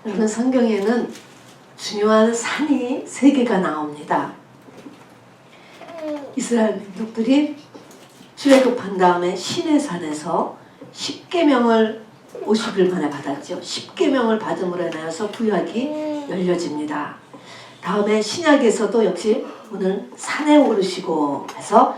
여러분, 성경에는 중요한 산이 3개가 나옵니다. 이스라엘 민족들이 출애굽한 다음에 시내산에서 10계명을 50일 만에 받았죠. 10계명을 받음으로 인하여서 구약이 열려집니다. 다음에 신약에서도 역시 오늘 산에 오르시고 해서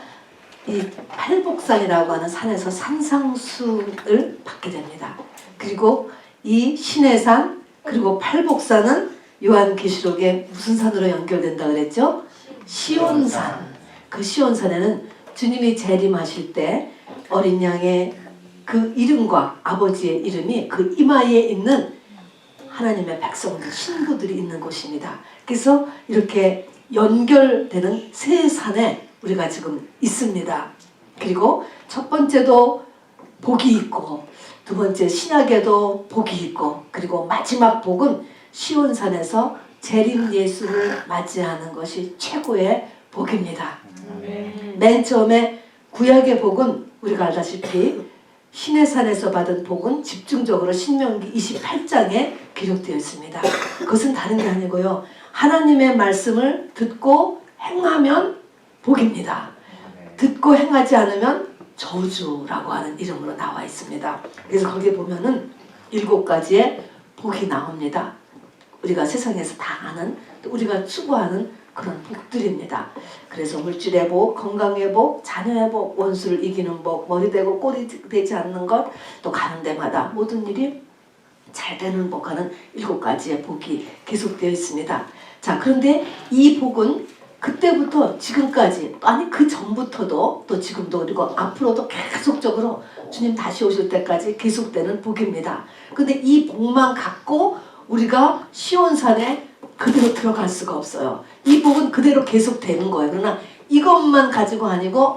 이 팔복산이라고 하는 산에서 산상수를 받게 됩니다. 그리고 이 시내산 그리고 팔복산은 요한계시록에 무슨 산으로 연결된다 그랬죠? 시온산. 그 시온산에는 주님이 재림하실 때 어린 양의 그 이름과 아버지의 이름이 그 이마에 있는 하나님의 백성들, 신부들이 있는 곳입니다. 그래서 이렇게 연결되는 세 산에 우리가 지금 있습니다. 그리고 첫 번째도 복이 있고, 두 번째 신약에도 복이 있고, 그리고 마지막 복은 시온산에서 재림 예수를 맞이하는 것이 최고의 복입니다. 맨 처음에 구약의 복은 우리가 알다시피 시내산에서 받은 복은 집중적으로 신명기 28장에 기록되어 있습니다. 그것은 다른 게 아니고요. 하나님의 말씀을 듣고 행하면 복입니다. 듣고 행하지 않으면 저주라고 하는 이름으로 나와 있습니다. 그래서 거기에 보면은 7가지의 복이 나옵니다. 우리가 세상에서 다 아는, 또 우리가 추구하는 그런 복들입니다. 그래서 물질의 복, 건강의 복, 자녀의 복, 원수를 이기는 복, 머리 되고 꼬리 되지 않는 것, 또 가는 데마다 모든 일이 잘 되는 복하는 7가지의 복이 계속되어 있습니다. 자, 그런데 이 복은 그때부터 지금까지, 아니 그 전부터도 또 지금도 그리고 앞으로도 계속적으로 주님 다시 오실 때까지 계속되는 복입니다. 근데 이 복만 갖고 우리가 시온산에 그대로 들어갈 수가 없어요. 이 복은 그대로 계속 되는 거예요. 그러나 이것만 가지고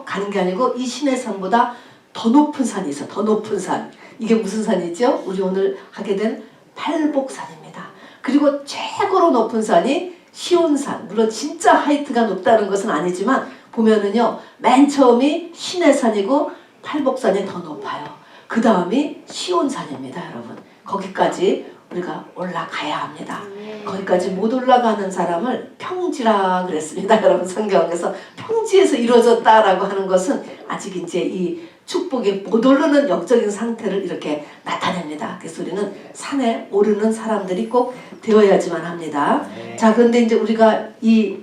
가는 게 아니고 이 시내산보다 더 높은 산이 있어요. 더 높은 산. 이게 무슨 산이죠? 우리 오늘 하게 된 팔복산입니다. 그리고 최고로 높은 산이 시온산. 물론 진짜 하이트가 높다는 것은 아니지만 보면은요, 맨 처음이 시내산이고 팔복산이 더 높아요. 그 다음이 시온산입니다, 여러분. 거기까지 우리가 올라가야 합니다. 거기까지 못 올라가는 사람을 평지라 그랬습니다. 여러분, 성경에서 평지에서 이루어졌다라고 하는 것은 아직 이제 이 축복에 못 오르는 영적인 상태를 이렇게 나타냅니다. 그래서 우리는 산에 오르는 사람들이 꼭 되어야지만 합니다. 자, 그런데 이제 우리가 이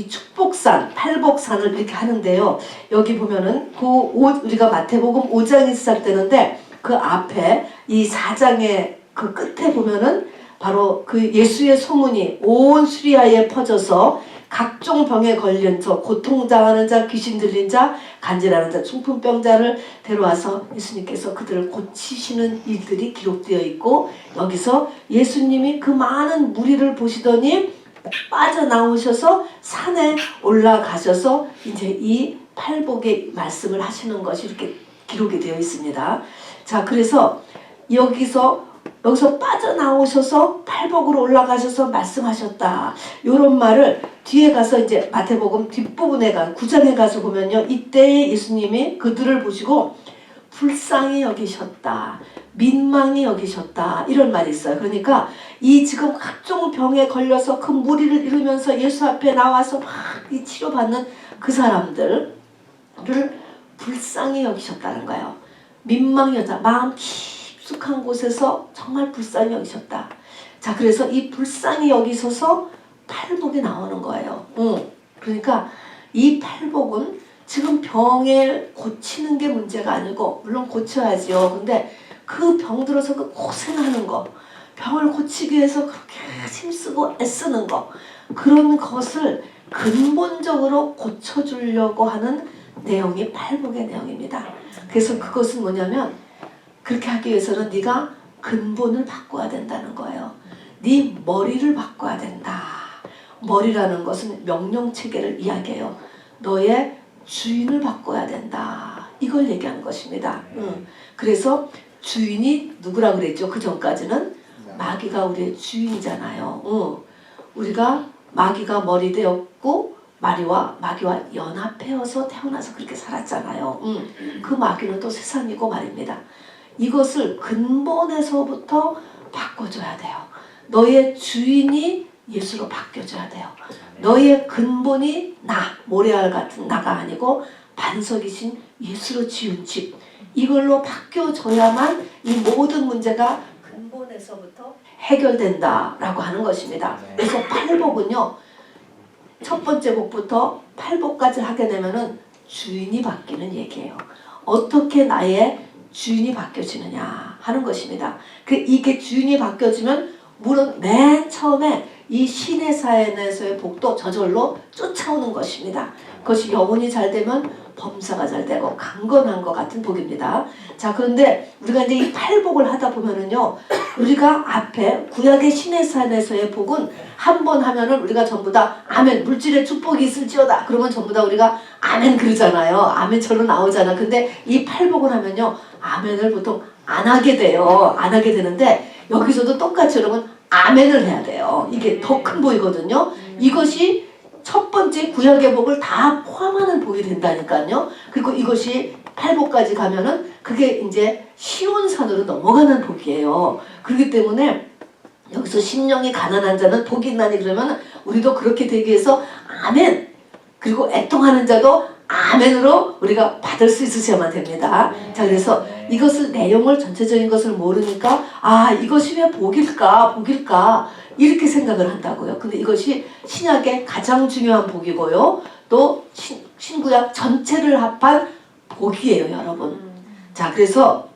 축복산, 팔복산을 이렇게 하는데요. 여기 보면은 우리가 마태복음 5장이 시작되는데 그 앞에 이 4장의 그 끝에 보면은 바로 그 예수의 소문이 온 수리아에 퍼져서 각종 병에 걸린 자, 고통당하는 자, 귀신 들린 자, 간질하는 자, 중풍병자를 데려와서 예수님께서 그들을 고치시는 일들이 기록되어 있고, 여기서 예수님이 그 많은 무리를 보시더니 빠져나오셔서 산에 올라가셔서 이제 이 팔복의 말씀을 하시는 것이 이렇게 기록이 되어 있습니다. 자, 그래서 여기서 빠져나오셔서 팔복으로 올라가셔서 말씀하셨다. 이런 말을 뒤에 가서 이제 마태복음 뒷부분에 9장에 가서 보면요. 이때 예수님이 그들을 보시고 불쌍히 여기셨다. 민망히 여기셨다. 이런 말이 있어요. 그러니까 이 지금 각종 병에 걸려서 그 무리를 이루면서 예수 앞에 나와서 막 이 치료받는 그 사람들을 불쌍히 여기셨다는 거예요. 민망히 여기셨다. 마음 깊숙한 곳에서 정말 불쌍히 여기셨다. 자, 그래서 이 불쌍히 여기셔서 팔복이 나오는 거예요. 그러니까 이 팔복은 지금 병에 고치는 게 문제가 아니고, 물론 고쳐야지요. 근데 그 병 들어서 그 고생하는 거, 병을 고치기 위해서 그렇게 힘쓰고 애쓰는 거, 그런 것을 근본적으로 고쳐주려고 하는 내용이 팔복의 내용입니다. 그래서 그것은 뭐냐면, 그렇게 하기 위해서는 네가 근본을 바꿔야 된다는 거예요. 네 머리를 바꿔야 된다. 머리라는 것은 명령체계를 이야기해요. 너의 주인을 바꿔야 된다. 이걸 얘기하는 것입니다. 그래서 주인이 누구라 그랬죠? 그 전까지는 마귀가 우리의 주인이잖아요. 우리가 마귀가 머리 되었고 마귀와 연합해서 태어나서 그렇게 살았잖아요. 그 마귀는 또 세상이고 말입니다. 이것을 근본에서부터 바꿔줘야 돼요. 너의 주인이 예수로 바뀌어져야 돼요. 너의 근본이 모래알 같은 나가 아니고 반석이신 예수로 지은 집, 이걸로 바뀌어져야만 이 모든 문제가 근본에서부터 해결된다라고 하는 것입니다. 그래서 팔복은요, 첫 번째 복부터 팔복까지 하게 되면은 주인이 바뀌는 얘기예요. 어떻게 나의 주인이 바뀌어지느냐 하는 것입니다. 이게 주인이 바뀌어지면 물론 맨 처음에 이 신의 사연에서의 복도 저절로 쫓아오는 것입니다. 그것이 영혼이 잘 되면 범사가 잘 되고 강건한 것 같은 복입니다. 자, 그런데 우리가 이제 이 팔복을 하다 보면은요, 우리가 앞에 구약의 신의 사연에서의 복은 한 번 하면은 우리가 전부 다 아멘, 물질의 축복이 있을지어다, 그러면 전부 다 우리가 아멘 그러잖아요. 아멘처럼 나오잖아. 근데 이 팔복을 하면요, 아멘을 보통 안 하게 돼요. 안 하게 되는데 여기서도 똑같이 여러분 아멘을 해야 돼요. 이게 더 큰 복이거든요. 이것이 첫 번째 구약의 복을 다 포함하는 복이 된다니까요. 그리고 이것이 팔복까지 가면은 그게 이제 시온산으로 넘어가는 복이에요. 그렇기 때문에 여기서 심령이 가난한 자는 복이 있나니 그러면 우리도 그렇게 되기 위해서 아멘, 그리고 애통하는 자도 아멘으로 우리가 받을 수 있으셔야만 됩니다. 자, 그래서 이것을 내용을 전체적인 것을 모르니까 이것이 왜 복일까 이렇게 생각을 한다고요. 근데 이것이 신약의 가장 중요한 복이고요. 또 신구약 전체를 합한 복이에요, 여러분. 자, 그래서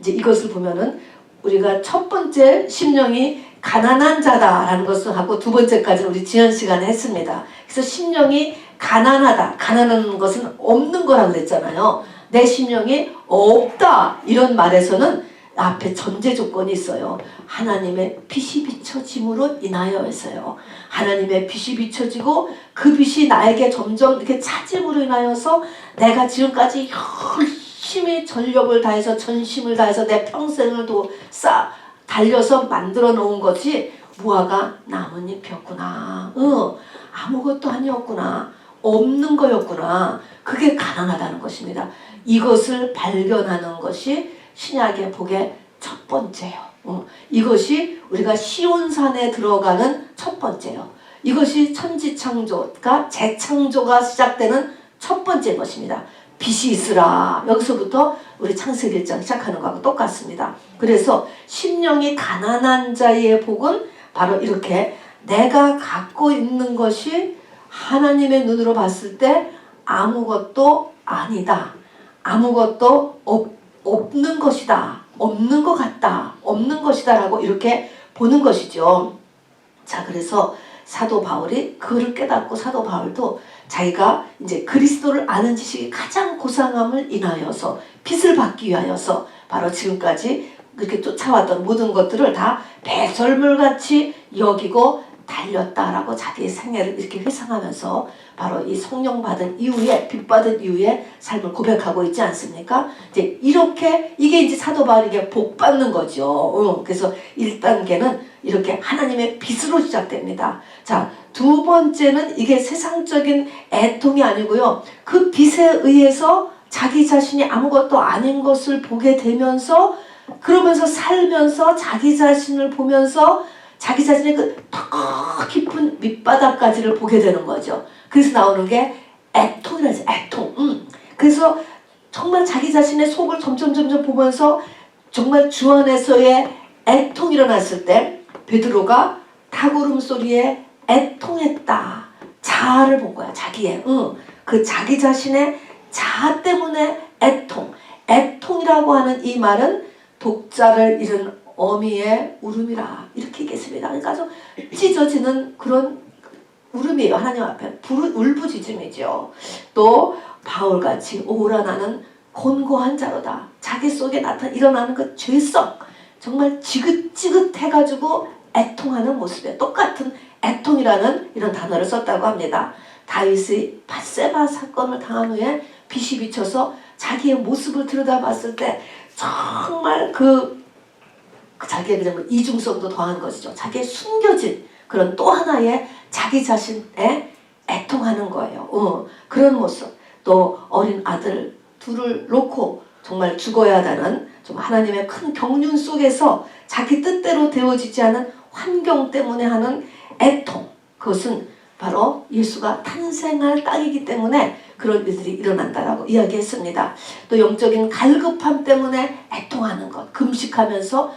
이제 이것을 보면은 우리가 첫 번째 심령이 가난한 자다라는 것을 하고 두 번째까지는 우리 지난 시간에 했습니다. 그래서 심령이 가난하다. 가난한 것은 없는 거라 그랬잖아요. 내 심령이 없다. 이런 말에서는 앞에 전제 조건이 있어요. 하나님의 빛이 비춰짐으로 인하여서요. 하나님의 빛이 비춰지고 그 빛이 나에게 점점 이렇게 차짐으로 인하여서 내가 지금까지 열심히 전력을 다해서 전심을 다해서 내 평생을 달려서 만들어 놓은 것이 무화과 나뭇잎이었구나. 아무것도 아니었구나. 없는 거였구나. 그게 가난하다는 것입니다. 이것을 발견하는 것이 신약의 복의 첫 번째요. 이것이 우리가 시온산에 들어가는 첫 번째요. 이것이 천지창조가 재창조가 시작되는 첫 번째 것입니다. 빛이 있으라. 여기서부터 우리 창세기 1장 시작하는 거하고 똑같습니다. 그래서 심령이 가난한 자의 복은 바로 이렇게 내가 갖고 있는 것이 하나님의 눈으로 봤을 때 아무것도 아니다. 아무것도 없는 것이다. 없는 것 같다. 없는 것이다 라고 이렇게 보는 것이죠. 자, 그래서 사도 바울이 그를 깨닫고 사도 바울도 자기가 이제 그리스도를 아는 지식이 가장 고상함을 인하여서 빛을 받기 위하여서 바로 지금까지 그렇게 쫓아왔던 모든 것들을 다 배설물같이 여기고 달렸다라고 자기의 생애를 이렇게 회상하면서 바로 이 성령 받은 이후에 빛 받은 이후에 삶을 고백하고 있지 않습니까? 이제 이렇게 이게 이제 사도 바울에게 복 받는 거죠. 그래서 1단계는 이렇게 하나님의 빛으로 시작됩니다. 자, 두 번째는 이게 세상적인 애통이 아니고요. 그 빛에 의해서 자기 자신이 아무것도 아닌 것을 보게 되면서 그러면서 살면서 자기 자신을 보면서 자기 자신의 그 더 깊은 밑바닥까지를 보게 되는 거죠. 그래서 나오는 게 애통이라지, 애통. 그래서 정말 자기 자신의 속을 점점 보면서 정말 주 안에서의 애통이 일어났을 때 베드로가 닭울음 소리에 애통했다. 자아를 본 거야, 자기의. 그 자기 자신의 자아 때문에 애통. 애통이라고 하는 이 말은 독자를 잃은 어미의 울음이라 이렇게 얘기했습니다. 그러니까 아주 찢어지는 그런 울음이에요. 하나님 앞에 울부짖음이죠. 또 바울같이 오라 나는 곤고한 자로다. 자기 속에 일어나는 그 죄성, 정말 지긋지긋해가지고 애통하는 모습에 똑같은 애통이라는 이런 단어를 썼다고 합니다. 다윗이 밧세바 사건을 당한 후에 빛이 비쳐서 자기의 모습을 들여다봤을 때 정말 자기의 이중성도 더한 것이죠. 자기의 숨겨진 그런 또 하나의 자기 자신에 애통하는 거예요. 그런 모습. 또 어린 아들 둘을 놓고 정말 죽어야 하다는 좀 하나님의 큰 경륜 속에서 자기 뜻대로 되어지지 않은 환경 때문에 하는 애통, 그것은 바로 예수가 탄생할 땅이기 때문에 그런 일들이 일어난다라고 이야기했습니다. 또 영적인 갈급함 때문에 애통하는 것, 금식하면서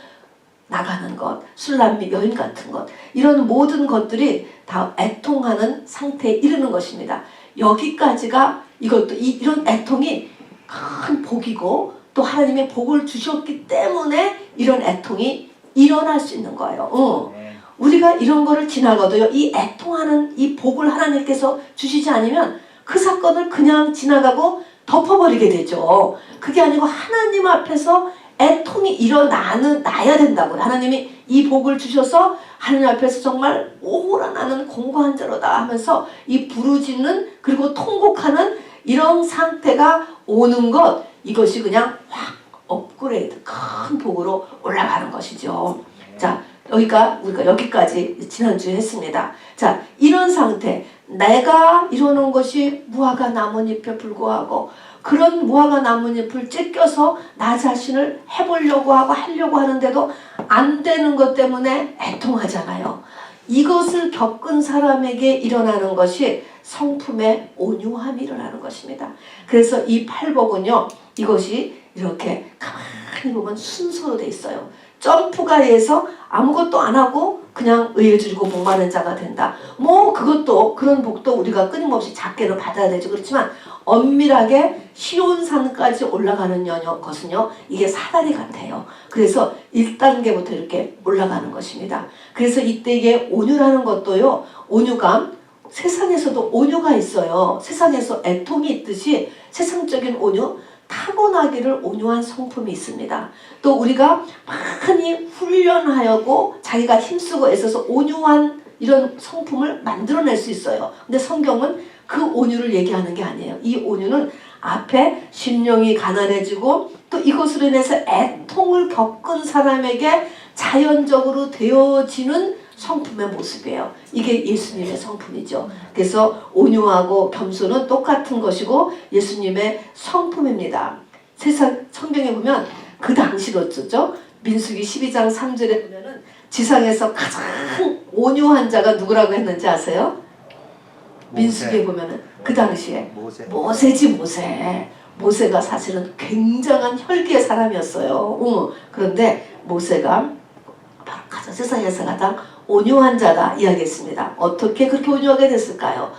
나가는 것, 술람미 여인 같은 것, 이런 모든 것들이 다 애통하는 상태에 이르는 것입니다. 여기까지가 이것도 이런 애통이 큰 복이고 또 하나님의 복을 주셨기 때문에 이런 애통이 일어날 수 있는 거예요. 우리가 이런 거를 지나가도요, 이 애통하는 이 복을 하나님께서 주시지 않으면 그 사건을 그냥 지나가고 덮어버리게 되죠. 그게 아니고 하나님 앞에서 애통이 일어나야 된다고요. 하나님이 이 복을 주셔서 하나님 앞에서 정말 오호라 나는 공고한 자로다 하면서 이 부르짖는 그리고 통곡하는 이런 상태가 오는 것, 이것이 그냥 확 업그레이드, 큰 복으로 올라가는 것이죠. 자, 우리가 여기까지 지난주에 했습니다. 자, 이런 상태, 내가 이러는 것이 무화과 나뭇잎에 불과하고 그런 무화과 나뭇잎을 찢겨서 나 자신을 해보려고 하고 하려고 하는데도 안 되는 것 때문에 애통하잖아요. 이것을 겪은 사람에게 일어나는 것이 성품의 온유함이 일어나는 것입니다. 그래서 이 팔복은요, 이것이 이렇게 가만히 보면 순서로 돼 있어요. 점프가 해서 아무것도 안 하고 그냥 의에 줄이고 복 많은 자가 된다. 뭐 그것도 그런 복도 우리가 끊임없이 작게는 받아야 되죠. 그렇지만 엄밀하게 시온산까지 올라가는 것은요, 이게 사다리 같아요. 그래서 1단계부터 이렇게 올라가는 것입니다. 그래서 이때 이게 온유라는 것도요, 온유감, 세상에서도 온유가 있어요. 세상에서 애통이 있듯이 세상적인 온유, 타고나기를 온유한 성품이 있습니다. 또 우리가 많이 훈련하고 자기가 힘쓰고 애써서 온유한 이런 성품을 만들어낼 수 있어요. 근데 성경은 그 온유를 얘기하는 게 아니에요. 이 온유는 앞에 심령이 가난해지고 또 이것으로 인해서 애통을 겪은 사람에게 자연적으로 되어지는 성품의 모습이에요. 이게 예수님의 성품이죠. 그래서 온유하고 겸손은 똑같은 것이고 예수님의 성품입니다. 세상 성경에 보면 그 당시로죠. 민수기 12장 3절에 보면은 지상에서 가장 온유한 자가 누구라고 했는지 아세요? 민수기에 보면은 그 당시에 모세지 모세. 모세가 사실은 굉장한 혈기의 사람이었어요. 그런데 모세가 바로 가장 세상에서 가장 온유한 자다 이야기했습니다. 어떻게 그렇게 온유하게 됐을까요?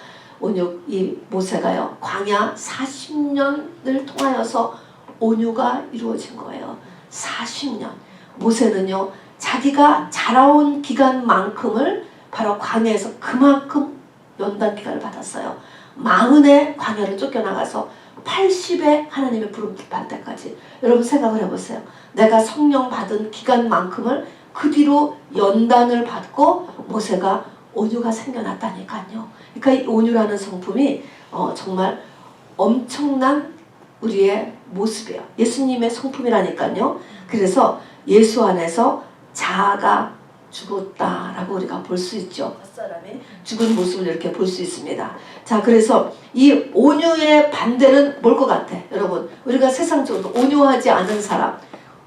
이 모세가요, 광야 40년을 통하여서 온유가 이루어진 거예요. 40년. 모세는요, 자기가 자라온 기간만큼을 바로 광야에서 그만큼 연단 기간을 받았어요. 40의 광야를 쫓겨나가서 80의 하나님의 부름 받을 때까지. 여러분 생각을 해보세요. 내가 성령 받은 기간만큼을 그 뒤로 연단을 받고 모세가 온유가 생겨났다니까요. 그러니까 이 온유라는 성품이 정말 엄청난 우리의 모습이에요. 예수님의 성품이라니까요. 그래서 예수 안에서 자아가 죽었다라고 우리가 볼 수 있죠. 사람이 죽은 모습을 이렇게 볼 수 있습니다. 자, 그래서 이 온유의 반대는 뭘 것 같아? 여러분, 우리가 세상적으로 온유하지 않은 사람,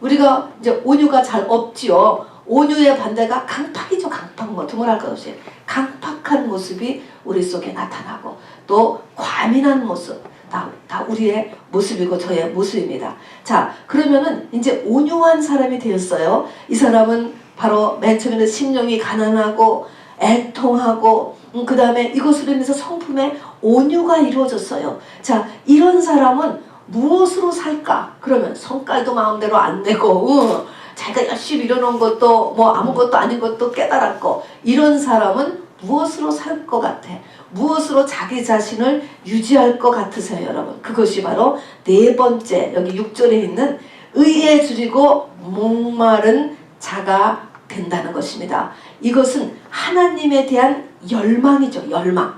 우리가 이제 온유가 잘 없지요. 온유의 반대가 강팍이죠. 강팍, 뭐 두말할 것 없이 강팍한 모습이 우리 속에 나타나고 또 과민한 모습, 다 우리의 모습이고 저의 모습입니다. 자, 그러면은 이제 온유한 사람이 되었어요. 이 사람은 바로 맨 처음에는 심령이 가난하고 애통하고 그 다음에 이것으로 인해서 성품의 온유가 이루어졌어요. 자, 이런 사람은 무엇으로 살까? 그러면 성깔도 마음대로 안 내고 자기가 열심히 일어놓은 것도 뭐 아무것도 아닌 것도 깨달았고, 이런 사람은 무엇으로 살 것 같아? 무엇으로 자기 자신을 유지할 것 같으세요, 여러분? 그것이 바로 네 번째, 여기 6절에 있는 의에 줄이고 목마른 자가 된다는 것입니다. 이것은 하나님에 대한 열망이죠. 열망.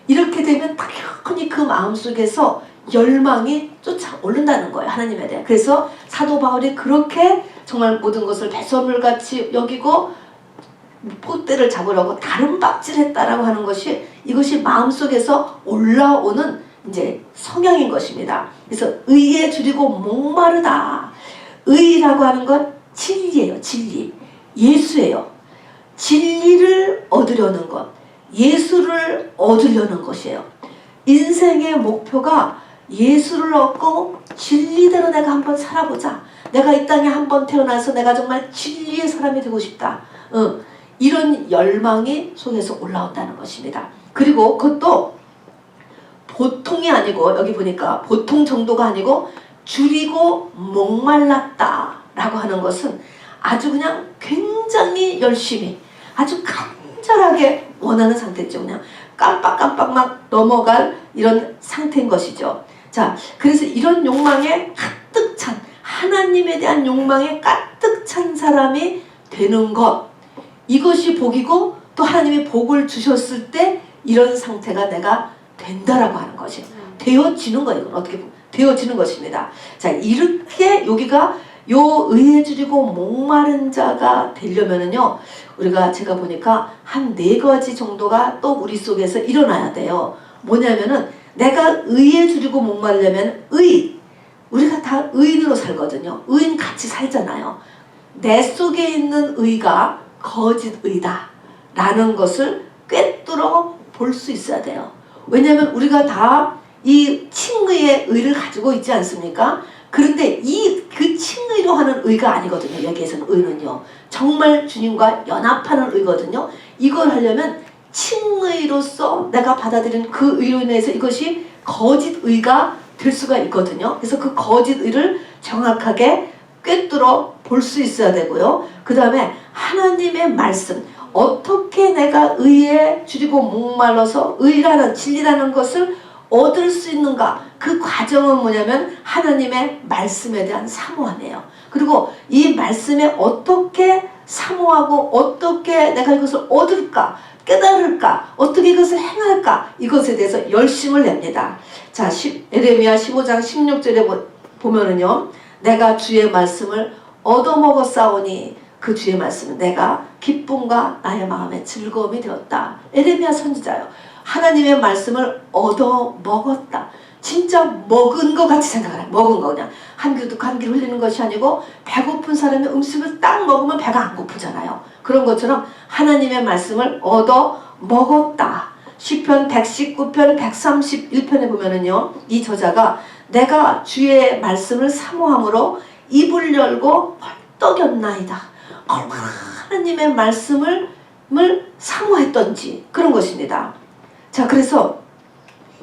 이렇게 되면 당연히 그 마음속에서 열망이 쫓아오른다는 거예요. 하나님에 대해. 그래서 사도 바울이 그렇게 정말 모든 것을 배설물같이 여기고 봇대를 잡으려고 다른 박질했다라고 하는 것이, 이것이 마음속에서 올라오는 이제 성향인 것입니다. 그래서 의에 줄이고 목마르다. 의라고 하는 건 진리예요. 진리. 예수예요. 진리를 얻으려는 것, 예수를 얻으려는 것이에요. 인생의 목표가 예수를 얻고 진리대로 내가 한번 살아보자. 내가 이 땅에 한번 태어나서 내가 정말 진리의 사람이 되고 싶다. 이런 열망이 속에서 올라온다는 것입니다. 그리고 그것도 보통이 아니고, 여기 보니까 보통 정도가 아니고 줄이고 목말랐다 라고 하는 것은 아주 그냥 굉장히 열심히 아주 간절하게 원하는 상태죠. 그냥 깜빡깜빡 막 넘어갈 이런 상태인 것이죠. 자, 그래서 이런 욕망에 가득 찬, 하나님에 대한 욕망에 가득 찬 사람이 되는 것, 이것이 복이고, 또 하나님이 복을 주셨을 때 이런 상태가 내가 된다라고 하는 것이에요. 되어지는 거예요. 어떻게 보면 되어지는 것입니다. 자, 이렇게 여기가 요 의에 줄이고 목마른 자가 되려면은요, 우리가 제가 보니까 한 4가지 정도가 또 우리 속에서 일어나야 돼요. 뭐냐면은 내가 의에 줄이고 목마르려면 우리가 다 의인으로 살거든요. 의인 같이 살잖아요. 내 속에 있는 의가 거짓 의다 라는 것을 꿰뚫어 볼 수 있어야 돼요. 왜냐하면 우리가 다 이 칭의의 의를 가지고 있지 않습니까? 그런데 그 칭의로 하는 의가 아니거든요. 여기에서는 의는요, 정말 주님과 연합하는 의거든요. 이걸 하려면 칭의로서 내가 받아들인 그 의로 인해서 이것이 거짓 의가 될 수가 있거든요. 그래서 그 거짓 의를 정확하게 꿰뚫어 볼 수 있어야 되고요. 그 다음에 하나님의 말씀, 어떻게 내가 의에 줄이고 목말라서 의라는 진리라는 것을 얻을 수 있는가, 그 과정은 뭐냐면 하나님의 말씀에 대한 사모함이에요. 그리고 이 말씀에 어떻게 사모하고 어떻게 내가 이것을 얻을까, 깨달을까, 어떻게 이것을 행할까, 이것에 대해서 열심을 냅니다. 자, 에레미야 15장 16절에 보면은요, 내가 주의 말씀을 얻어먹었사오니 그 주의 말씀은 내가 기쁨과 나의 마음의 즐거움이 되었다. 에레미야 선지자요. 하나님의 말씀을 얻어먹었다. 진짜 먹은 것 같이 생각을 해. 먹은 거, 그냥 한 귀도 한 귀를 흘리는 것이 아니고, 배고픈 사람이 음식을 딱 먹으면 배가 안 고프잖아요. 그런 것처럼 하나님의 말씀을 얻어먹었다. 시편 119편 131편에 보면은요, 이 저자가 내가 주의 말씀을 사모함으로 입을 열고 벌떡였나이다. 얼마나 하나님의 말씀을 사모했던지 그런 것입니다. 자, 그래서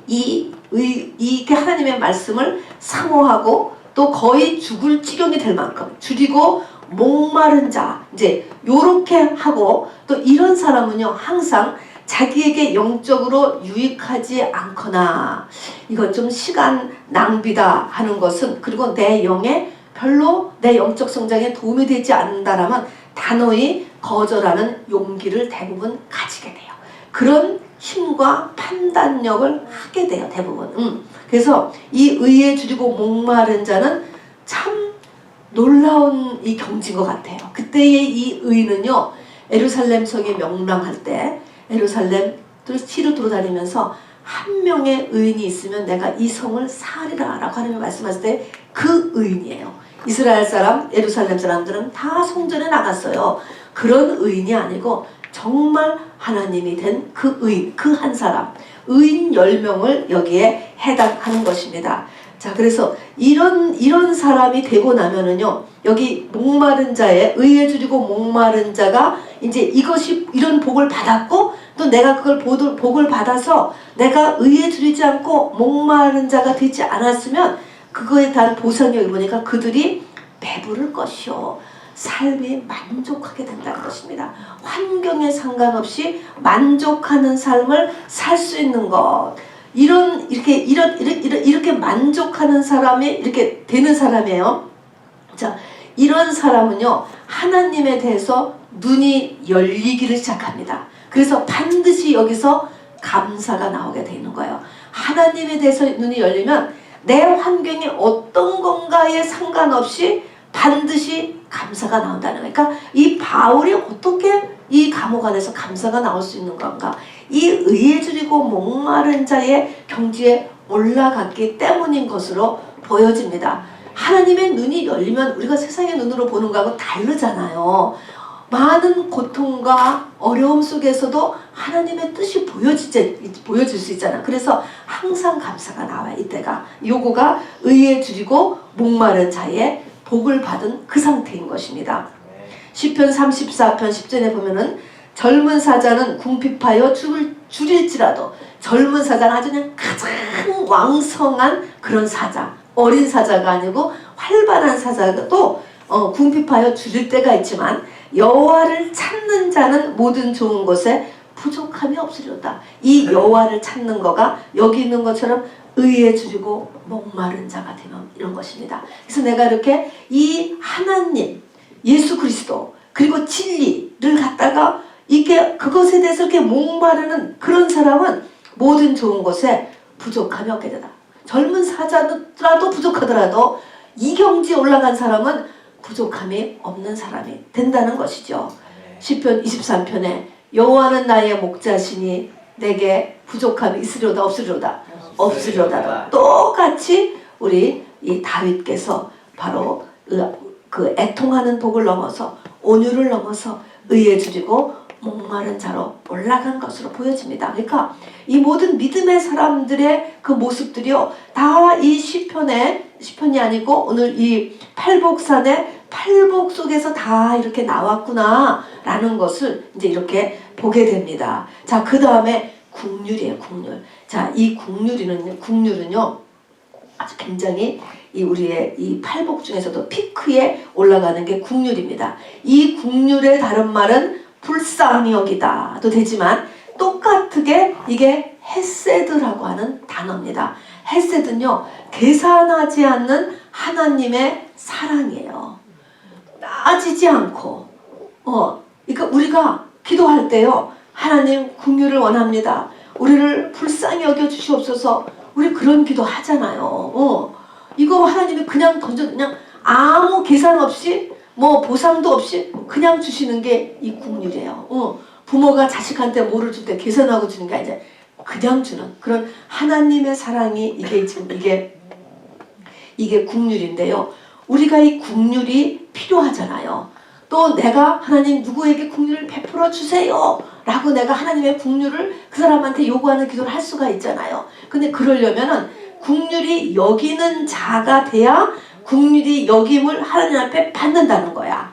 이게 하나님의 말씀을 사모하고 또 거의 죽을 지경이 될 만큼 줄이고 목마른 자, 이제 요렇게 하고, 또 이런 사람은요, 항상 자기에게 영적으로 유익하지 않거나 이건 좀 시간 낭비다 하는 것은, 그리고 내 영에 별로 내 영적 성장에 도움이 되지 않는다라면 단호히 거절하는 용기를 대부분 가지게 돼요. 그런 힘과 판단력을 하게 돼요, 대부분. 그래서 이 의에 줄이고 목마른 자는 참 놀라운 이 경지인 것 같아요. 그때의 이 의는요, 예루살렘 성이 명랑할 때 예루살렘 시로 돌아다니면서 한 명의 의인이 있으면 내가 이 성을 살리라 라고 하나님이 말씀하실 때 그 의인이에요. 이스라엘 사람, 예루살렘 사람들은 다 성전에 나갔어요. 그런 의인이 아니고 정말 하나님이 된 그 의인, 그 한 사람, 의인 10명을 여기에 해당하는 것입니다. 자, 그래서 이런 사람이 되고 나면은요, 여기 목마른 자의 의에 줄이고 목마른 자가 이제 이것이 이런 복을 받았고, 또 내가 그걸 복을 받아서 내가 의에 줄이지 않고 목마른 자가 되지 않았으면 그거에 대한 보상이 여기 보니까 그들이 배부를 것이요, 삶이 만족하게 된다는 것입니다. 환경에 상관없이 만족하는 삶을 살 수 있는 것, 이렇게 만족하는 사람이 이렇게 되는 사람이에요. 자, 이런 사람은요, 하나님에 대해서 눈이 열리기를 시작합니다. 그래서 반드시 여기서 감사가 나오게 되는 거예요. 하나님에 대해서 눈이 열리면 내 환경이 어떤 건가에 상관없이 반드시 감사가 나온다는 거예요. 그러니까 이 바울이 어떻게 이 감옥 안에서 감사가 나올 수 있는 건가? 이 의에 줄이고 목마른 자의 경지에 올라갔기 때문인 것으로 보여집니다. 하나님의 눈이 열리면 우리가 세상의 눈으로 보는 거하고 다르잖아요. 많은 고통과 어려움 속에서도 하나님의 뜻이 보여질 수 있잖아. 그래서 항상 감사가 나와요. 이때가 요거가 의에 줄이고 목마른 자의 복을 받은 그 상태인 것입니다. 시편 34편 10절에 보면은 젊은 사자는 궁핍하여 줄일지라도, 젊은 사자는 아주 그냥 가장 왕성한 그런 사자, 어린 사자가 아니고 활발한 사자도 궁핍하여 줄일 때가 있지만 여호와를 찾는 자는 모든 좋은 것에 부족함이 없으리로다. 이 여호와를 찾는 거가 여기 있는 것처럼 의에 줄이고 목마른 자가 되면 이런 것입니다. 그래서 내가 이렇게 이 하나님, 예수 그리스도, 그리고 진리를 갖다가 이게 그것에 대해서 이렇게 목마르는 그런 사람은 모든 좋은 것에 부족함이 없게 되다. 젊은 사자라도 부족하더라도 이경지에 올라간 사람은 부족함이 없는 사람이 된다는 것이죠. 시편 23편에 여호와는 나의 목자시니 내게 부족함이 있으리로다 없으리로다? 없으리로다. 똑같이 우리 이 다윗께서 바로 그 애통하는 복을 넘어서 온유를 넘어서 의에 줄이고 목마른 자로 올라간 것으로 보여집니다. 그러니까 이 모든 믿음의 사람들의 그 모습들이요, 다 이 시편이 아니고 오늘 이 팔복산의 팔복 속에서 다 이렇게 나왔구나 라는 것을 이제 이렇게 보게 됩니다. 자, 그 다음에 국률이에요. 국률. 자, 이 국률은요 아주 굉장히 우리의 이 팔복 중에서도 피크에 올라가는 게 국률입니다. 이 국률의 다른 말은 불쌍히 여기다도 되지만 똑같게 이게 헤세드라고 하는 단어입니다. 헤세드는요, 계산하지 않는 하나님의 사랑이에요. 따지지 않고 그러니까 우리가 기도할 때요, 하나님 국률을 원합니다. 우리를 불쌍히 여겨 주시옵소서. 우리 그런 기도 하잖아요. 이거 하나님이 그냥 그냥 아무 계산 없이 뭐 보상도 없이 그냥 주시는 게 이 국률이에요. 부모가 자식한테 뭐를 줄 때 계산하고 주는 게 아니라 그냥 주는 그런 하나님의 사랑이 이게 지금 이게 국률인데요. 우리가 이 국률이 필요하잖아요. 또 내가 하나님 누구에게 국률을 베풀어 주세요 라고 내가 하나님의 국률을 그 사람한테 요구하는 기도를 할 수가 있잖아요. 근데 그러려면은 국률이 여기는 자가 돼야 국률이 여김을 하나님 앞에 받는다는 거야.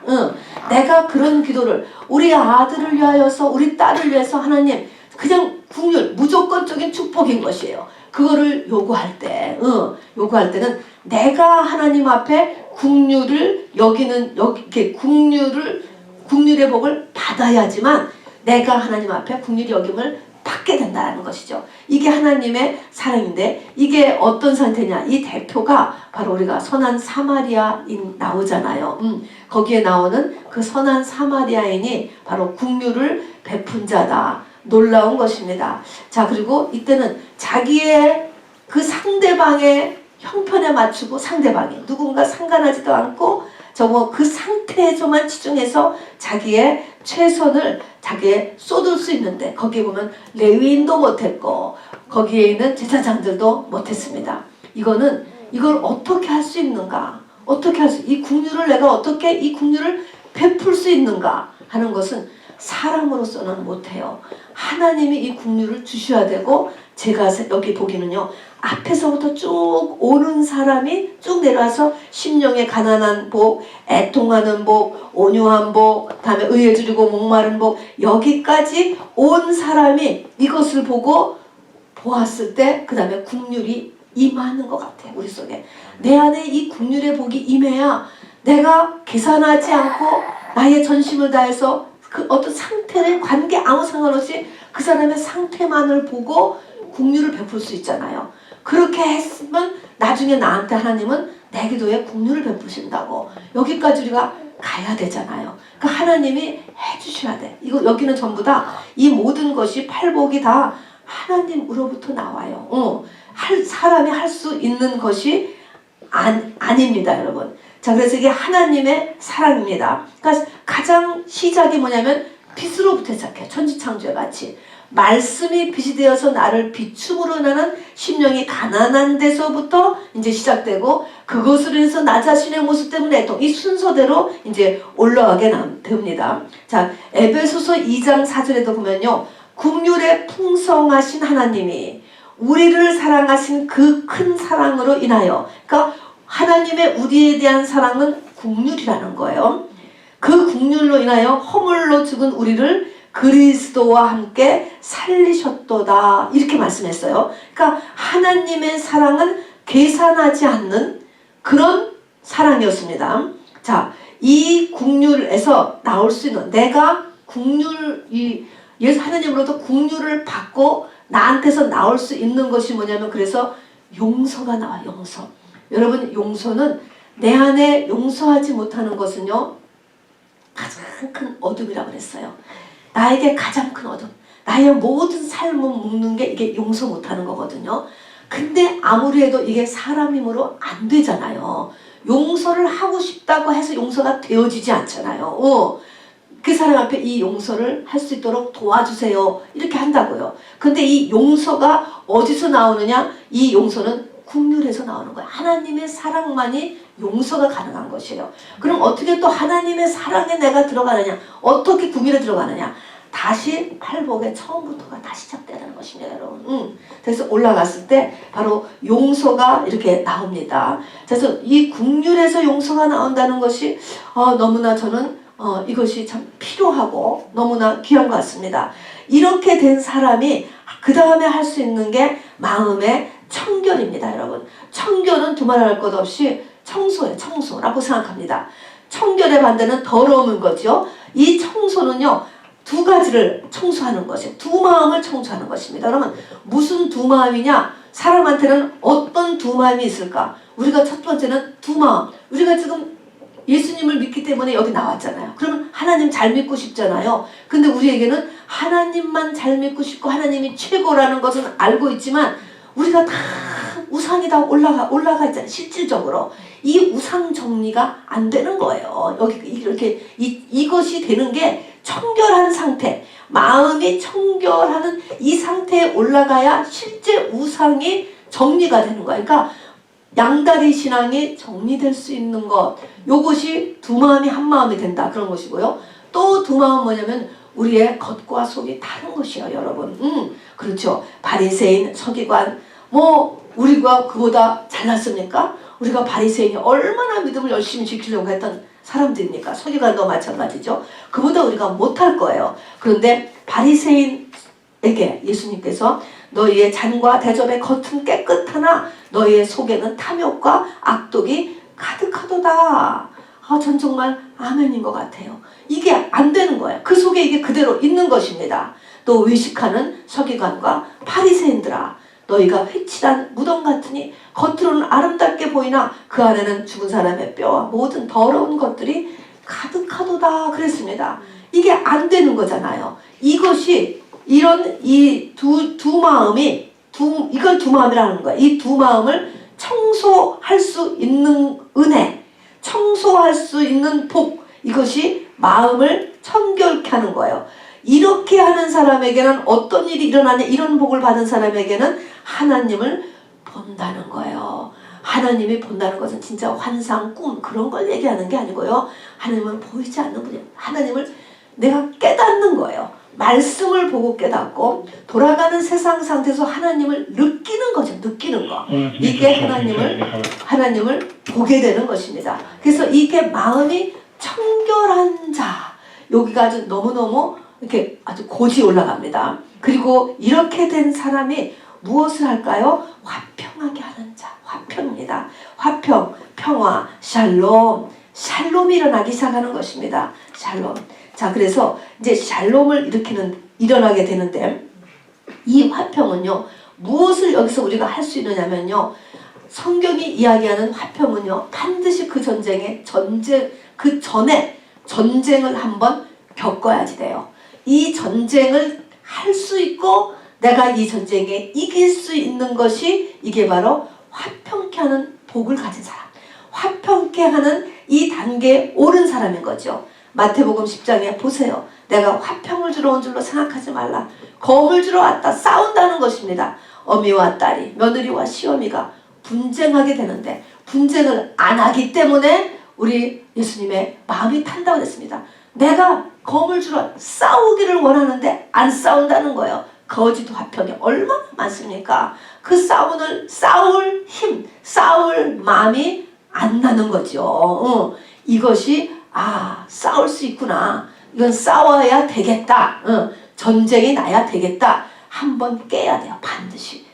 내가 그런 기도를 우리 아들을 위하여서 우리 딸을 위해서 하나님 그냥 국률 무조건적인 축복인 것이에요. 그거를 요구할 때는 내가 하나님 앞에 국률을 여기는 이렇게 국률의 복을 받아야지만 내가 하나님 앞에 국률이 여김을 받게 된다는 것이죠. 이게 하나님의 사랑인데 이게 어떤 상태냐? 이 대표가 바로 우리가 선한 사마리아인 나오잖아요. 거기에 나오는 그 선한 사마리아인이 바로 국률을 베푼 자다. 놀라운 것입니다. 자, 그리고 이때는 자기의 그 상대방의 형편에 맞추고 상대방이 누군가 상관하지도 않고 그 상태에서만 치중해서 자기의 최선을 자기에 쏟을 수 있는데 거기에 보면 레위인도 못했고 거기에 있는 제사장들도 못했습니다. 이걸 어떻게 할 수 있는가? 이 국률을 내가 어떻게 이 국률을 베풀 수 있는가 하는 것은 사람으로서는 못해요. 하나님이 이 국률을 주셔야 되고 제가 여기 보기는요. 앞에서부터 쭉 오는 사람이 쭉 내려와서 심령의 가난한 복, 애통하는 복, 온유한 복, 다음에 의에 줄이고 목마른 복 여기까지 온 사람이 이것을 보고 보았을 때 그 다음에 국률이 임하는 것 같아요. 우리 속에. 내 안에 이 국률의 복이 임해야 내가 계산하지 않고 나의 전심을 다해서 그 어떤 상태를 관계 아무 상관없이 그 사람의 상태만을 보고 국률을 베풀 수 있잖아요. 그렇게 했으면 나중에 나한테 하나님은 내 기도에 국률을 베푸신다고 여기까지 우리가 가야 되잖아요. 그러니까 하나님이 해주셔야 돼. 여기는 전부 다 이 모든 것이 팔복이 다 하나님으로부터 나와요. 사람이 할 수 있는 것이 아닙니다, 여러분. 자, 그래서 이게 하나님의 사랑입니다. 그러니까 가장 시작이 뭐냐면 빛으로부터 시작해. 천지창조에 같이 말씀이 빛이 되어서 나를 비춤으로 나는 심령이 가난한 데서부터 이제 시작되고, 그것으로 인해서 나 자신의 모습 때문에 또 이 순서대로 이제 올라가게 됩니다. 자, 에베소서 2장 4절에도 보면요, 긍휼에 풍성하신 하나님이 우리를 사랑하신 그 큰 사랑으로 인하여, 그러니까 하나님의 우리에 대한 사랑은 긍휼이라는 거예요. 그 긍휼로 인하여 허물로 죽은 우리를 그리스도와 함께 살리셨도다, 이렇게 말씀했어요. 그러니까 하나님의 사랑은 계산하지 않는 그런 사랑이었습니다. 자, 이 긍휼에서 나올 수 있는, 내가 예수 하나님으로부터 긍휼을 받고 나한테서 나올 수 있는 것이 뭐냐면, 그래서 용서가 나와. 용서. 여러분, 용서는 내 안에 용서하지 못하는 것은요, 가장 큰 어둠이라고 그랬어요. 나에게 가장 큰 어둠, 나의 모든 삶을 묶는 게 이게 용서 못하는 거거든요. 근데 아무리 해도 이게 사람 힘으로 안 되잖아요. 용서를 하고 싶다고 해서 용서가 되어지지 않잖아요. 그 사람 앞에 이 용서를 할 수 있도록 도와주세요, 이렇게 한다고요. 근데 이 용서가 어디서 나오느냐? 이 용서는 긍휼에서 나오는 거예요. 하나님의 사랑만이 용서가 가능한 것이에요. 그럼 어떻게 또 하나님의 사랑에 내가 들어가느냐? 어떻게 긍휼에 들어가느냐? 다시 팔복의 처음부터가 다시 시작돼야 되는 것입니다, 여러분. 그래서 올라갔을 때 바로 용서가 이렇게 나옵니다. 그래서 이 긍휼에서 용서가 나온다는 것이 너무나 저는 이것이 참 필요하고 너무나 귀한 것 같습니다. 이렇게 된 사람이 그 다음에 할 수 있는 게 마음의 청결입니다, 여러분. 청결은 두말할 것 없이 청소예요. 청소라고 생각합니다. 청결의 반대는 더러움인 거죠. 이 청소는요, 두 가지를 청소하는 것이에요. 두 마음을 청소하는 것입니다. 그러면 무슨 두 마음이냐? 사람한테는 어떤 두 마음이 있을까? 우리가 첫 번째는 두 마음. 우리가 지금 예수님을 믿기 때문에 여기 나왔잖아요. 그러면 하나님 잘 믿고 싶잖아요. 근데 우리에게는 하나님만 잘 믿고 싶고 하나님이 최고라는 것은 알고 있지만, 우리가 다 우상이 다 올라가 있잖아요. 실질적으로 이 우상 정리가 안 되는 거예요. 여기 이렇게 이것이 되는 게 청결한 상태, 마음이 청결하는 이 상태에 올라가야 실제 우상이 정리가 되는 거예요. 그러니까 양다리 신앙이 정리될 수 있는 것, 요것이 두 마음이 한 마음이 된다, 그런 것이고요. 또 두 마음은 뭐냐면 우리의 겉과 속이 다른 것이에요, 여러분. 그렇죠. 바리새인, 서기관, 우리가 그보다 잘났습니까? 우리가 바리새인이 얼마나 믿음을 열심히 지키려고 했던 사람들입니까? 서기관도 마찬가지죠. 그보다 우리가 못할 거예요. 그런데 바리새인에게 예수님께서 너희의 잔과 대접의 겉은 깨끗하나 너희의 속에는 탐욕과 악독이 가득하도다. 전 정말 아멘인 것 같아요. 이게 안 되는 거예요. 그 속에 이게 그대로 있는 것입니다. 또 외식하는 서기관과 바리새인들아, 너희가 회칠한 무덤 같으니 겉으로는 아름답게 보이나 그 안에는 죽은 사람의 뼈와 모든 더러운 것들이 가득하도다, 그랬습니다. 이게 안 되는 거잖아요. 이것이 이 두 마음이 이걸 두 마음이라는 거예요. 이 두 마음을 청소할 수 있는 은혜, 청소할 수 있는 복, 이것이 마음을 청결케 하는 거예요. 이렇게 하는 사람에게는 어떤 일이 일어나냐? 이런 복을 받은 사람에게는 하나님을 본다는 거예요. 하나님이 본다는 것은 진짜 환상, 꿈, 그런 걸 얘기하는 게 아니고요. 하나님은 보이지 않는 분이에요. 하나님을 내가 깨닫는 거예요. 말씀을 보고 깨닫고 돌아가는 세상 상태에서 하나님을 느끼는 거죠. 느끼는 거. 이게 하나님을 보게 되는 것입니다. 그래서 이게 마음이 청결한 자, 여기가 아주 너무너무 이렇게 아주 고지 올라갑니다. 그리고 이렇게 된 사람이 무엇을 할까요? 화평하게 하는 자, 화평입니다. 화평, 평화, 샬롬이 일어나기 시작하는 것입니다. 샬롬. 자, 그래서 이제 샬롬을 일어나게 되는데, 이 화평은요, 무엇을 여기서 우리가 할 수 있느냐면요, 성경이 이야기하는 화평은요, 반드시 그 전에 전쟁을 한번 겪어야지 돼요. 이 전쟁을 할 수 있고 내가 이 전쟁에 이길 수 있는 것이 이게 바로 화평케 하는 복을 가진 사람, 화평케 하는 이 단계에 오른 사람인 거죠. 마태복음 10장에 보세요. 내가 화평을 주러 온 줄로 생각하지 말라. 검을 주러 왔다. 싸운다는 것입니다. 어미와 딸이, 며느리와 시어미가 분쟁하게 되는데 분쟁을 안 하기 때문에 우리 예수님의 마음이 탄다고 했습니다. 내가 검을 주러 싸우기를 원하는데 안 싸운다는 거예요. 거짓 화평이 얼마나 많습니까? 그 싸울 힘, 싸울 마음이 안 나는 거죠. 이것이 싸울 수 있구나. 이건 싸워야 되겠다. 전쟁이 나야 되겠다. 한번 깨야 돼요. 반드시.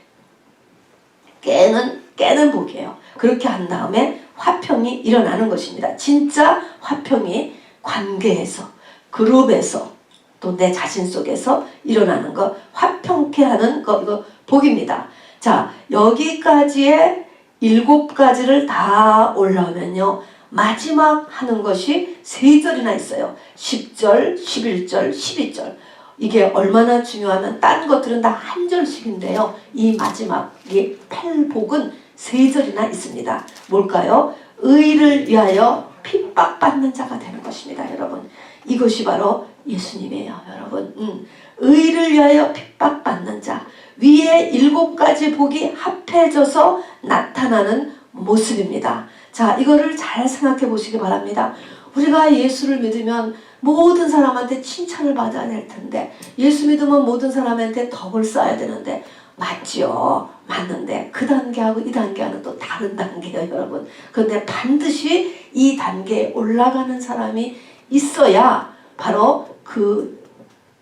깨는 복이에요. 그렇게 한 다음에 화평이 일어나는 것입니다. 진짜 화평이 관계에서, 그룹에서, 또 내 자신 속에서 일어나는 거, 화평케 하는 거, 이거 복입니다. 자, 여기까지의 7가지를 다 올라오면요, 마지막 하는 것이 3절이나 있어요. 10절, 11절, 12절. 이게 얼마나 중요하면 딴 것들은 다 한 절씩인데요. 이 마지막, 이 팔복은 3절이나 있습니다. 뭘까요? 의를 위하여 핍박받는 자가 되는 것입니다. 여러분, 이것이 바로 예수님이에요. 여러분, 의를 위하여 핍박받는 자, 위에 7가지 복이 합해져서 나타나는 모습입니다. 자, 이거를 잘 생각해 보시기 바랍니다. 우리가 예수를 믿으면 모든 사람한테 칭찬을 받아야 될 텐데, 예수 믿으면 모든 사람한테 덕을 쌓아야 되는데, 맞죠? 맞는데 그 단계하고 이 단계하는 또 다른 단계예요, 여러분. 그런데 반드시 이 단계에 올라가는 사람이 있어야 바로 그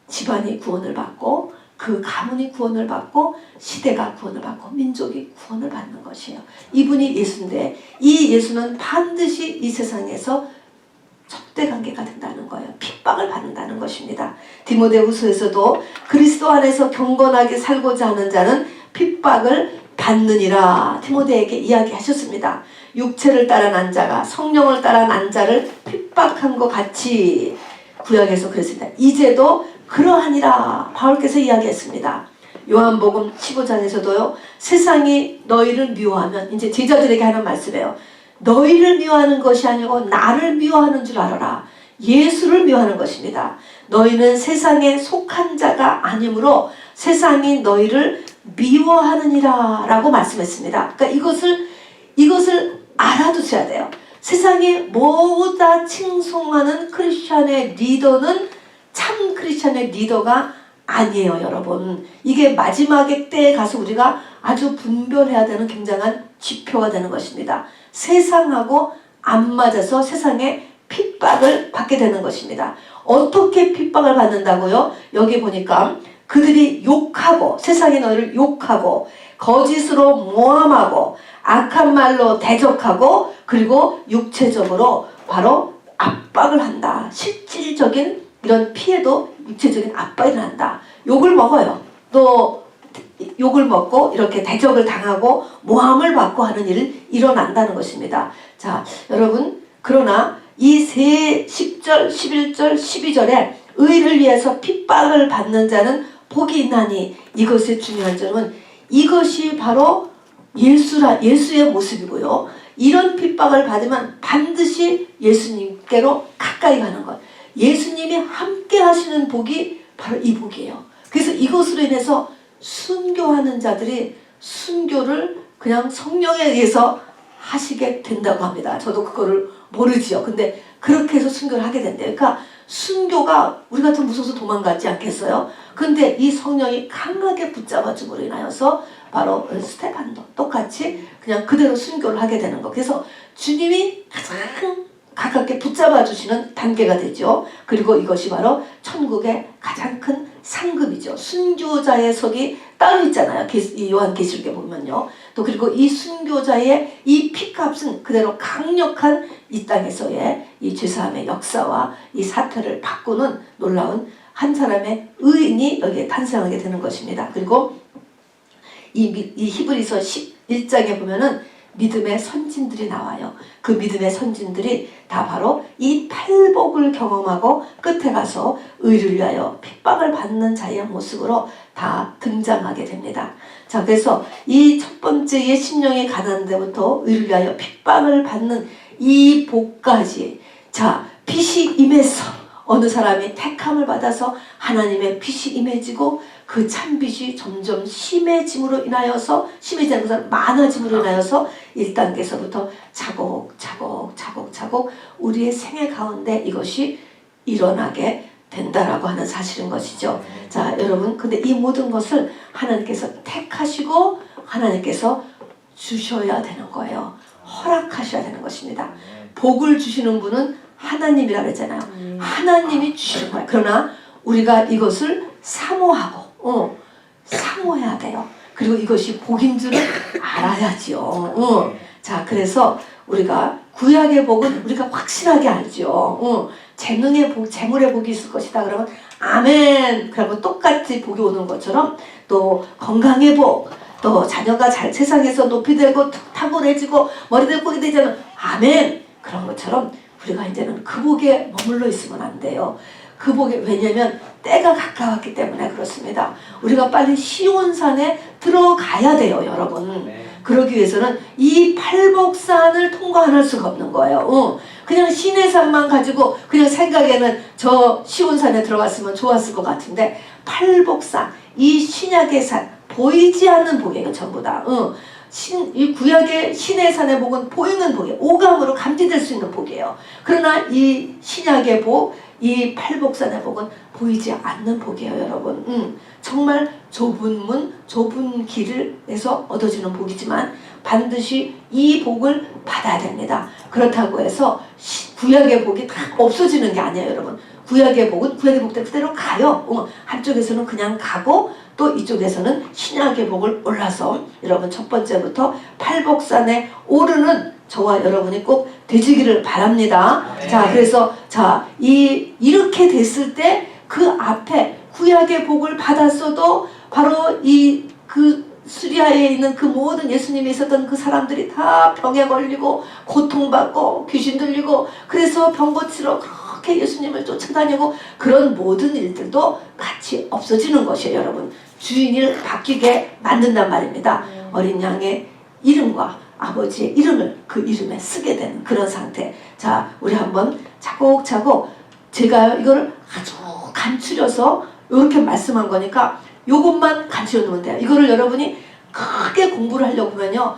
집안이 구원을 받고, 그 가문이 구원을 받고, 시대가 구원을 받고, 민족이 구원을 받는 것이에요. 이분이 예수인데, 이 예수는 반드시 이 세상에서 적대관계가 된다는 거예요. 핍박을 받는다는 것입니다. 디모데후서에서도 그리스도 안에서 경건하게 살고자 하는 자는 핍박을 받느니라 디모데에게 이야기하셨습니다. 육체를 따라 난 자가 성령을 따라 난 자를 핍박한 것 같이, 구약에서 그랬습니다. 이제도 그러하니라 바울께서 이야기했습니다. 요한복음 15장에서도요, 세상이 너희를 미워하면, 이제 제자들에게 하는 말씀이에요. 너희를 미워하는 것이 아니고 나를 미워하는 줄 알아라. 예수를 미워하는 것입니다. 너희는 세상에 속한 자가 아니므로 세상이 너희를 미워하느니라 라고 말씀했습니다. 그러니까 이것을 알아두셔야 돼요. 세상에 모두 칭송하는 크리스찬의 리더는 참 크리스찬의 리더가 아니에요, 여러분. 이게 마지막의 때에 가서 우리가 아주 분별해야 되는 굉장한 지표가 되는 것입니다. 세상하고 안 맞아서 세상에 핍박을 받게 되는 것입니다. 어떻게 핍박을 받는다고요? 여기 보니까 그들이 욕하고, 세상이 너희를 욕하고, 거짓으로 모함하고, 악한 말로 대적하고, 그리고 육체적으로 바로 압박을 한다. 실질적인 이런 피해도 육체적인 압박이 난다. 욕을 먹어요. 또 욕을 먹고 이렇게 대적을 당하고 모함을 받고 하는 일이 일어난다는 것입니다. 자, 여러분, 그러나 이 10절, 11절, 12절에 의를 위해서 핍박을 받는 자는 복이 있나니, 이것의 중요한 점은 이것이 바로 예수의 모습이고요. 이런 핍박을 받으면 반드시 예수님께로 가까이 가는 것. 예수님이 함께 하시는 복이 바로 이 복이에요. 그래서 이것으로 인해서 순교하는 자들이 순교를 그냥 성령에 의해서 하시게 된다고 합니다. 저도 그거를 모르지요. 근데 그렇게 해서 순교를 하게 된대요. 그러니까 순교가 우리 같으면 무서워서 도망가지 않겠어요? 근데 이 성령이 강하게 붙잡아 줌으로 인하여서 바로 스테판도 똑같이 그냥 그대로 순교를 하게 되는 거. 그래서 주님이 가장 가깝게 붙잡아 주시는 단계가 되죠. 그리고 이것이 바로 천국의 가장 큰 상급이죠. 순교자의 석이 따로 있잖아요. 이 요한계시록에 보면요. 또 그리고 이 순교자의 이 피값은 그대로 강력한 이 땅에서의 이 죄사함의 역사와 이 사태를 바꾸는 놀라운 한 사람의 의인이 여기에 탄생하게 되는 것입니다. 그리고 이 히브리서 11장에 보면은 믿음의 선진들이 나와요. 그 믿음의 선진들이 다 바로 이 팔복을 경험하고 끝에 가서 의를 위하여 핍박을 받는 자의 모습으로 다 등장하게 됩니다. 자, 그래서 이 첫 번째의 심령이 가난한 데부터 의를 위하여 핍박을 받는 이 복까지, 자, 빛이 임해서 어느 사람이 택함을 받아서 하나님의 빛이 임해지고 그 참빛이 점점 심해짐으로 인하여서 심해지는 것은 많아짐으로 인하여서 1단계에서부터 차곡차곡 우리의 생애 가운데 이것이 일어나게 된다라고 하는 사실인 것이죠. 자, 여러분, 근데 이 모든 것을 하나님께서 택하시고 하나님께서 주셔야 되는 거예요. 허락하셔야 되는 것입니다. 복을 주시는 분은 하나님이라고 했잖아요. 하나님이 주시는 거예요. 그러나 우리가 이것을 사모하고 사모해야 돼요. 그리고 이것이 복인 줄을 알아야지요. 자, 그래서 우리가 구약의 복은 우리가 확실하게 알죠. 재능의 복, 재물의 복이 있을 것이다 그러면 아멘. 그러면 똑같이 복이 오는 것처럼 또 건강의 복, 또 자녀가 잘 세상에서 높이 되고 탁월해지고 머리들 꼴이 되자면 아멘. 그런 것처럼 우리가 이제는 그 복에 머물러 있으면 안 돼요. 그 복에, 왜냐면 때가 가까웠기 때문에 그렇습니다. 우리가 빨리 시온산에 들어가야 돼요, 여러분. 그러기 위해서는 이 팔복산을 통과 안 할 수가 없는 거예요. 그냥 시내산만 가지고 그냥 생각에는 저 시온산에 들어갔으면 좋았을 것 같은데 팔복산, 이 신약의 산, 보이지 않는 복이에요, 전부 다. 이 구약의 신의 산의 복은 보이는 복이에요. 오감으로 감지될 수 있는 복이에요. 그러나 이 신약의 복, 이 팔복산의 복은 보이지 않는 복이에요, 여러분. 정말 좁은 문, 좁은 길에서 얻어지는 복이지만 반드시 이 복을 받아야 됩니다. 그렇다고 해서 구약의 복이 다 없어지는 게 아니에요, 여러분. 구약의 복은 구약의 복대로 그대로 가요. 한쪽에서는 그냥 가고 또 이쪽에서는 신약의 복을 올라서 여러분 첫 번째부터 팔복산에 오르는 저와 여러분이 꼭 되시기를 바랍니다. 네. 자, 그래서 이렇게 됐을 때 그 앞에 구약의 복을 받았어도 바로 그 수리아에 있는 그 모든 예수님이 있었던 그 사람들이 다 병에 걸리고 고통받고 귀신 들리고 그래서 병 고치러 그렇게 예수님을 쫓아다니고 그런 모든 일들도 같이 없어지는 것이에요, 여러분. 주인을 바뀌게 만든단 말입니다. 어린 양의 이름과 아버지의 이름을 그 이름에 쓰게 되는 그런 상태. 자, 우리 한번 차곡차곡 제가 이걸 아주 간추려서 이렇게 말씀한 거니까 요것만 간추려 놓으면 돼요. 이거를 여러분이 크게 공부를 하려고 하면요,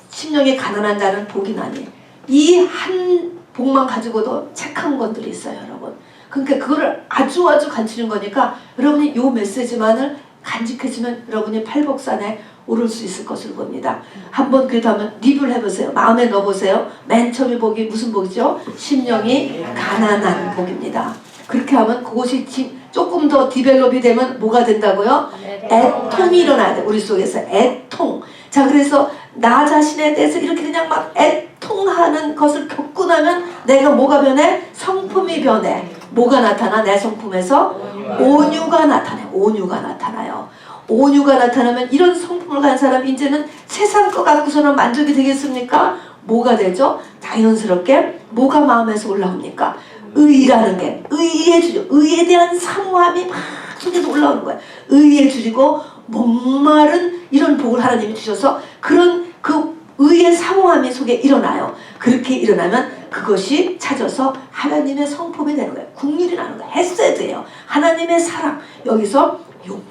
심령이 가난한 자는 복이 나니 이 한 복만 가지고도 책 한 권들이 있어요, 여러분. 그러니까 그거를 아주 간추린 거니까 여러분이 요 메시지만을 간직해주면 여러분이 팔복산에 오를 수 있을 것으로 봅니다. 한번 그래도 한번 리뷰를 해보세요. 마음에 넣어보세요. 맨 처음에 복이 무슨 복이죠? 심령이 가난한 복입니다. 그렇게 하면 그것이 조금 더 디벨롭이 되면 뭐가 된다고요? 애통이 일어나야 돼. 우리 속에서 애통. 자, 그래서 나 자신에 대해서 이렇게 그냥 막 애통하는 것을 겪고 나면 내가 뭐가 변해? 성품이 변해. 뭐가 나타나? 내 성품에서 온유가 나타나요. 온유가 나타나요. 온유가 나타나면 이런 성품을 가진 사람이 이제는 세상 거 갖고서는 만족이 되겠습니까? 뭐가 되죠? 자연스럽게 뭐가 마음에서 올라옵니까? 의라는 게 의에 주죠. 의에 대한 사모함이 막 속에서 올라오는 거예요. 의에 주리고 목마른 이런 복을 하나님이 주셔서 그런 그 의의 사모함이 속에 일어나요. 그렇게 일어나면 그것이 찾아서 하나님의 성품이 되는 거예요. 국률이 나는 거예요. 헤세드예요. 하나님의 사랑. 여기서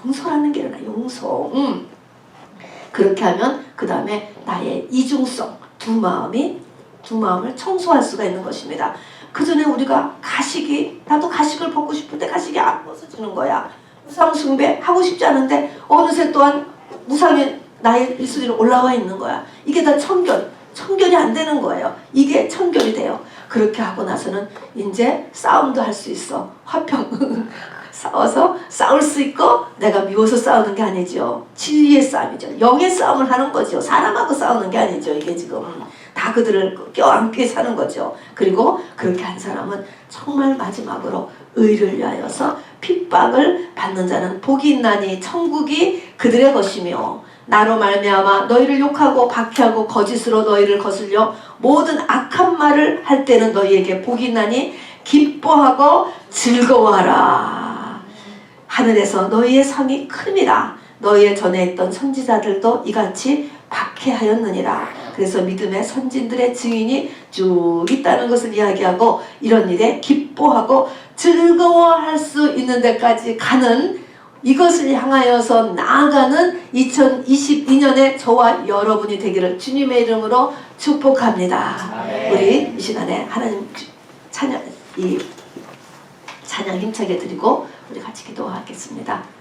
용서라는 게 일어나요. 용서. 그렇게 하면 그 다음에 나의 이중성, 두 마음을 청소할 수가 있는 것입니다. 그 전에 우리가 나도 가식을 벗고 싶은데 가식이 안 벗어지는 거야. 우상 숭배 하고 싶지 않은데 어느새 또한 우상이 나의 일수리로 올라와 있는 거야. 이게 다 청결이 안 되는 거예요. 이게 청결이 돼요. 그렇게 하고 나서는 이제 싸움도 할 수 있어. 화평. 싸워서 싸울 수 있고 내가 미워서 싸우는 게 아니죠. 진리의 싸움이죠. 영의 싸움을 하는 거죠. 사람하고 싸우는 게 아니죠. 이게 지금 다 그들을 껴안게 사는 거죠. 그리고 그렇게 한 사람은 정말 마지막으로 의를 위하여서 핍박을 받는 자는 복이 있나니 천국이 그들의 것이며 나로 말미암아 너희를 욕하고 박해하고 거짓으로 너희를 거슬려 모든 악한 말을 할 때는 너희에게 복이 있나니 기뻐하고 즐거워하라. 하늘에서 너희의 상이 큼이라. 너희의 전에 있던 선지자들도 이같이 박해하였느니라. 그래서 믿음의 선진들의 증인이 쭉 있다는 것을 이야기하고 이런 일에 기뻐하고 즐거워할 수 있는 데까지 가는 이것을 향하여서 나아가는 2022년에 저와 여러분이 되기를 주님의 이름으로 축복합니다. 우리 이 시간에 하나님 찬양 힘차게 드리고 우리 같이 기도하겠습니다.